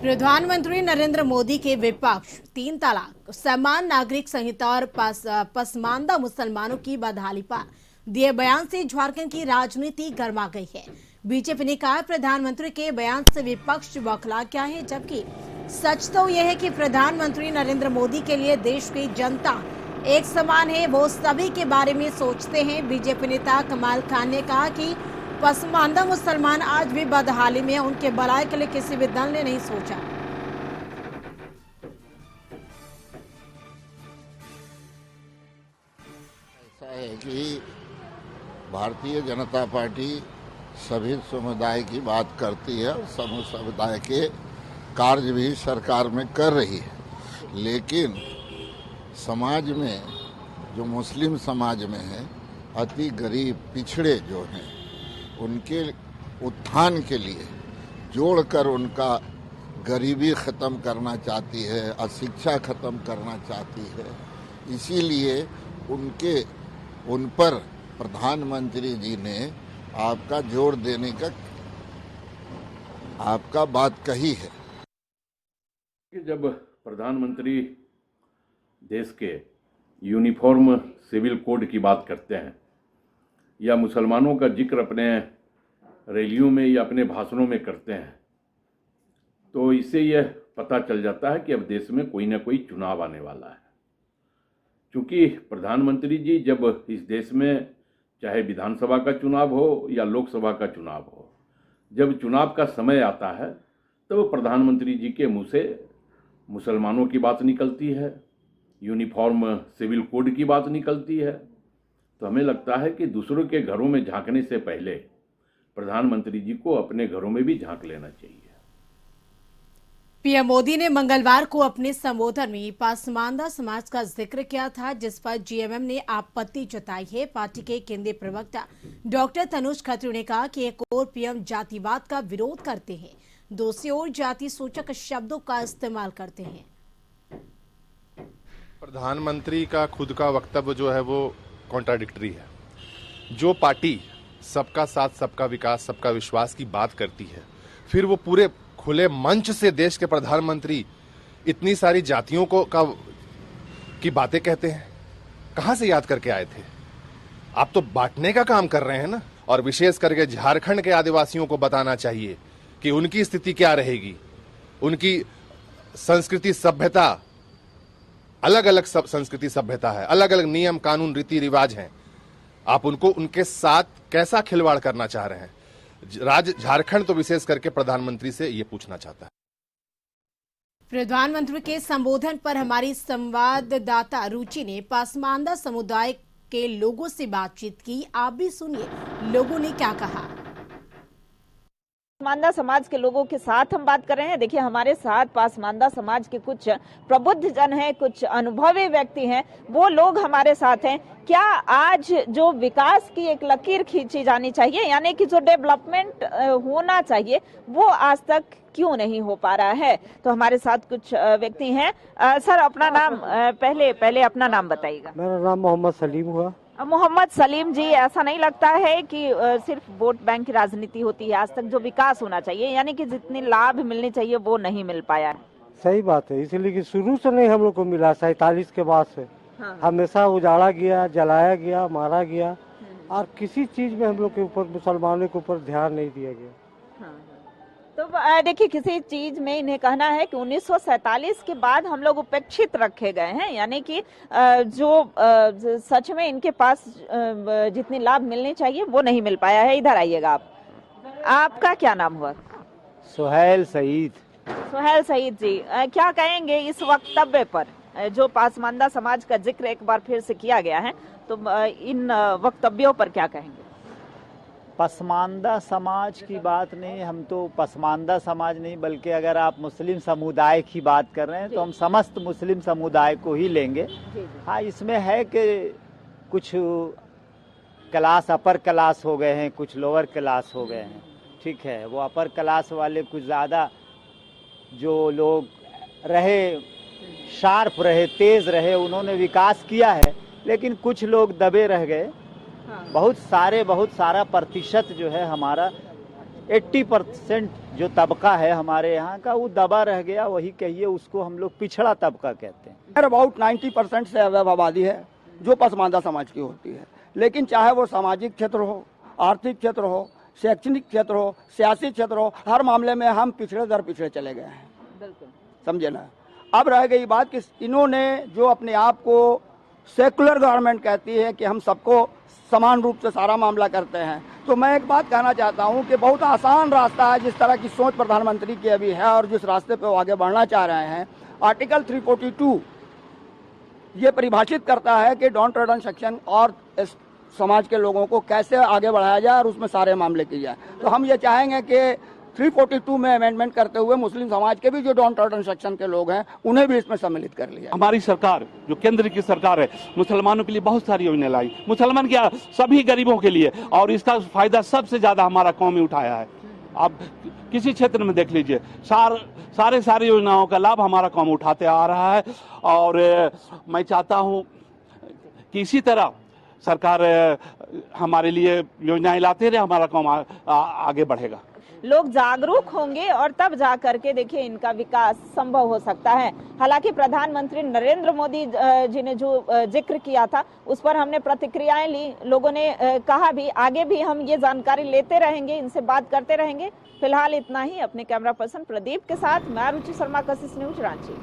प्रधानमंत्री नरेंद्र मोदी के विपक्ष 3 तलाक, समान नागरिक संहिता और पसमानदा मुसलमानों की बदहाली पर दिए बयान से झारखंड की राजनीति गर्मा गई है। बीजेपी ने कहा प्रधानमंत्री के बयान से विपक्ष बौखला गया है, जबकि सच तो यह है कि प्रधानमंत्री नरेंद्र मोदी के लिए देश की जनता एक समान है, वो सभी के बारे में सोचते हैं। बीजेपी नेता कमाल खान ने कहा कि पसमानदा मुसलमान आज भी बदहाली में, उनके भलाई के लिए किसी भी दल ने नहीं सोचा। ऐसा है कि भारतीय जनता पार्टी सभी समुदाय की बात करती है और सभी समुदाय के कार्य भी सरकार में कर रही है, लेकिन समाज में जो मुस्लिम समाज में है, अति गरीब पिछड़े जो हैं, उनके उत्थान के लिए जोड़कर उनका गरीबी ख़त्म करना चाहती है, अशिक्षा ख़त्म करना चाहती है। इसीलिए उन पर प्रधानमंत्री जी ने आपका जोर देने का आपका बात कही है। जब प्रधानमंत्री देश के यूनिफॉर्म सिविल कोड की बात करते हैं या मुसलमानों का जिक्र अपने रैलियों में या अपने भाषणों में करते हैं, तो इससे यह पता चल जाता है कि अब देश में कोई ना कोई चुनाव आने वाला है। क्योंकि प्रधानमंत्री जी जब इस देश में चाहे विधानसभा का चुनाव हो या लोकसभा का चुनाव हो, जब चुनाव का समय आता है तब प्रधानमंत्री जी के मुंह से मुसलमानों की बात निकलती है, यूनिफॉर्म सिविल कोड की बात निकलती है। तो हमें लगता है कि दूसरों के घरों में झांकने से पहले प्रधानमंत्री जी को अपने घरों में भी झांक लेना चाहिए। पीएम मोदी ने मंगलवार को अपने संबोधन में पसमानदा समाज का जिक्र किया था, जिस पर जीएमएम ने आपत्ति जताई है। पार्टी के केंद्रीय प्रवक्ता डॉक्टर तनुज खत्री ने कहा कि एक ओर पीएम जातिवाद का विरोध करते हैं, दूसरी ओर जाति सूचक शब्दों का इस्तेमाल करते हैं। प्रधानमंत्री का खुद का वक्तव्य जो है वो कॉन्ट्राडिक्टरी है। जो पार्टी सबका साथ, सबका विकास, सबका विश्वास की बात करती है, फिर वो पूरे खुले मंच से देश के प्रधानमंत्री इतनी सारी जातियों की बातें कहते हैं, कहां से याद करके आए थे? आप तो बांटने का काम कर रहे हैं ना। और विशेष करके झारखंड के आदिवासियों को बताना चाहिए कि उनकी स्थिति क्या रहेगी। उनकी संस्कृति सभ्यता अलग अलग संस्कृति सभ्यता है, अलग अलग नियम कानून रीति रिवाज हैं। आप उनके साथ कैसा खिलवाड़ करना चाह रहे हैं? झारखंड तो विशेष करके प्रधानमंत्री से ये पूछना चाहता है। प्रधानमंत्री के संबोधन पर हमारी संवाददाता रुचि ने पसमानदा समुदाय के लोगों से बातचीत की। आप भी सुनिए लोगों ने क्या कहा। पसमानदा समाज के लोगों के साथ हम बात कर रहे हैं। देखिए, हमारे साथ पसमानदा समाज के कुछ प्रबुद्ध जन हैं, कुछ अनुभवी व्यक्ति हैं, वो लोग हमारे साथ हैं। क्या आज जो विकास की एक लकीर खींची जानी चाहिए, यानी कि जो डेवलपमेंट होना चाहिए, वो आज तक क्यों नहीं हो पा रहा है? तो हमारे साथ कुछ व्यक्ति हैं। सर, अपना नाम पहले अपना नाम बताइएगा। मेरा नाम मोहम्मद सलीम हुआ। मोहम्मद सलीम जी, ऐसा नहीं लगता है कि सिर्फ वोट बैंक की राजनीति होती है? आज तक जो विकास होना चाहिए, यानी कि जितनी लाभ मिलनी चाहिए, वो नहीं मिल पाया है। सही बात है, इसलिए कि शुरू से नहीं हम लोग को मिला। 47 के बाद से हमेशा उजाड़ा गया, जलाया गया, मारा गया, और किसी चीज में हम लोग के ऊपर, मुसलमानों के ऊपर ध्यान नहीं दिया गया। तो देखिए, किसी चीज में इन्हें कहना है कि 1947 के बाद हम लोग उपेक्षित रखे गए हैं, यानी कि जो सच में इनके पास जितनी लाभ मिलनी चाहिए वो नहीं मिल पाया है। इधर आइएगा आप। आपका क्या नाम हुआ? सुहेल सईद। सुहेल सईद जी, क्या कहेंगे इस वक्तव्य पर जो पसमानदा समाज का जिक्र एक बार फिर से किया गया है, तो इन वक्तव्यों पर क्या कहेंगे? पसमानदा समाज की बात नहीं, हम तो पसमानदा समाज नहीं, बल्कि अगर आप मुस्लिम समुदाय की बात कर रहे हैं तो हम समस्त मुस्लिम समुदाय को ही लेंगे। हाँ, इसमें है कि कुछ क्लास अपर क्लास हो गए हैं, कुछ लोअर क्लास हो गए हैं। ठीक है, वो अपर क्लास वाले कुछ ज़्यादा जो लोग रहे, शार्प रहे, तेज रहे, उन्होंने विकास किया है, लेकिन कुछ लोग दबे रह गए। बहुत सारा प्रतिशत जो है हमारा 80% जो तबका है हमारे यहाँ का वो दबा रह गया, वही कहिए उसको हम लोग पिछड़ा तबका कहते हैं। अबाउट 90% से अवैध आबादी है जो पसमानदा समाज की होती है, लेकिन चाहे वो सामाजिक क्षेत्र हो, आर्थिक क्षेत्र हो, शैक्षणिक क्षेत्र हो, सियासी क्षेत्र हो, हर मामले में हम पिछड़े दर पिछड़े चले गए हैं। बिल्कुल समझे ना। अब रह गई बात कि इन्होंने जो अपने आप को सेकुलर गवर्नमेंट कहती है कि हम सबको समान रूप से सारा मामला करते हैं, तो मैं एक बात कहना चाहता हूं कि बहुत आसान रास्ता है जिस तरह की सोच प्रधानमंत्री की अभी है और जिस रास्ते पे वो आगे बढ़ना चाह रहे हैं। आर्टिकल 342 ये परिभाषित करता है कि डॉन ट्रेडन सेक्शन और इस समाज के लोगों को कैसे आगे बढ़ाया जाए और उसमें सारे मामले किए जाए। तो हम ये चाहेंगे कि 342 में अमेंडमेंट करते हुए मुस्लिम समाज के भी जो डॉन ट्रेडन सेक्शन के लोग हैं उन्हें भी इसमें सम्मिलित कर लिया। हमारी सरकार जो केंद्र की सरकार है मुसलमानों के लिए बहुत सारी योजनाएं लाई, मुसलमान क्या सभी गरीबों के लिए, और इसका फायदा सबसे ज्यादा हमारा कौम ही उठाया है। आप किसी क्षेत्र में देख लीजिए, सारी योजनाओं का लाभ हमारा कौम उठाते आ रहा है। और मैं चाहता हूं कि इसी तरह सरकार हमारे लिए योजनाएं लाते रहे, हमारा कौम आगे बढ़ेगा। लोग जागरूक होंगे और तब जा करके देखिए इनका विकास संभव हो सकता है। हालांकि प्रधानमंत्री नरेंद्र मोदी जी ने जो जिक्र किया था उस पर हमने प्रतिक्रियाएं ली, लोगों ने कहा भी आगे भी हम ये जानकारी लेते रहेंगे, इनसे बात करते रहेंगे। फिलहाल इतना ही। अपने कैमरा पर्सन प्रदीप के साथ मैं रुचि शर्मा, कशिश न्यूज, रांची।